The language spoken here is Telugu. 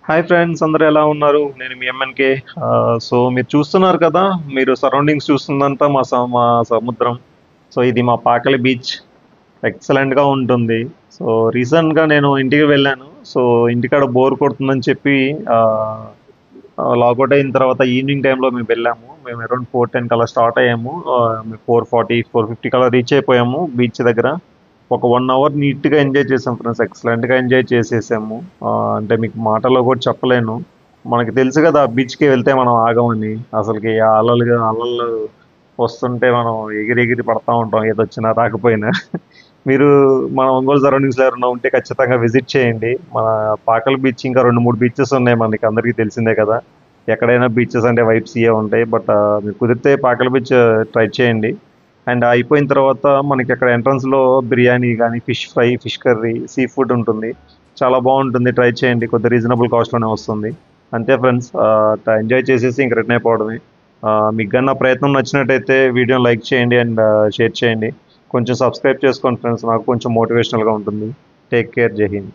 హాయ్ ఫ్రెండ్స్, అందరూ ఎలా ఉన్నారు? నేను మీ ఎంఎన్కే. సో మీరు చూస్తున్నారు కదా, మీరు సరౌండింగ్స్ చూస్తుందంతా మా సముద్రం. సో ఇది మా పాకలి బీచ్. ఎక్సలెంట్గా ఉంటుంది. సో రీసెంట్గా నేను ఇంటికి వెళ్ళాను. సో ఇంటికాడ బోర్ కొడుతుందని చెప్పి లాగౌట్ అయిన తర్వాత ఈవినింగ్ టైంలో మేము వెళ్ళాము. మేము అరౌండ్ 4:10 కల్లా స్టార్ట్ అయ్యాము. 4:40 4:50 కల్లా రీచ్ అయిపోయాము బీచ్ దగ్గర. ఒక 1 అవర్ నీట్గా ఎంజాయ్ చేసాం ఫ్రెండ్స్. ఎక్సలెంట్గా ఎంజాయ్ చేసేసాము. అంటే మీకు మాటల్లో కూడా చెప్పలేను. మనకి తెలుసు కదా, బీచ్కి వెళ్తే మనం ఆగమని. అసలుకి ఆ అలలు వస్తుంటే మనం ఎగిరి ఎగిరి పడతా ఉంటాం, ఏదొచ్చినా రాకపోయినా. మీరు మన ఒంగోలు సరౌండింగ్స్లో ఎవరైనా ఉంటే ఖచ్చితంగా విజిట్ చేయండి. మన పాకల బీచ్, ఇంకా 2 3 బీచెస్ ఉన్నాయి మనకి, అందరికీ తెలిసిందే కదా. ఎక్కడైనా బీచెస్ అంటే వైబ్స్ ఇవే ఉంటాయి. బట్ మీరు కుదిరితే పాకల బీచ్ ట్రై చేయండి. అండ్ అయిపోయిన తర్వాత మనకి అక్కడ ఎంట్రన్స్లో బిర్యానీ కానీ, fish fry, fish curry, sea food ఉంటుంది. చాలా బాగుంటుంది, ట్రై చేయండి. కొద్ది రీజనబుల్ కాస్ట్లోనే వస్తుంది. అంతే ఫ్రెండ్స్, ఎంజాయ్ చేసేసి ఇంక రిటర్న్ అయిపోవడమే. మీకు కానీ నా ప్రయత్నం నచ్చినట్టయితే వీడియోని లైక్ చేయండి అండ్ షేర్ చేయండి. కొంచెం సబ్స్క్రైబ్ చేసుకోండి ఫ్రెండ్స్, నాకు కొంచెం మోటివేషనల్గా ఉంటుంది. టేక్ కేర్, జై హింద్.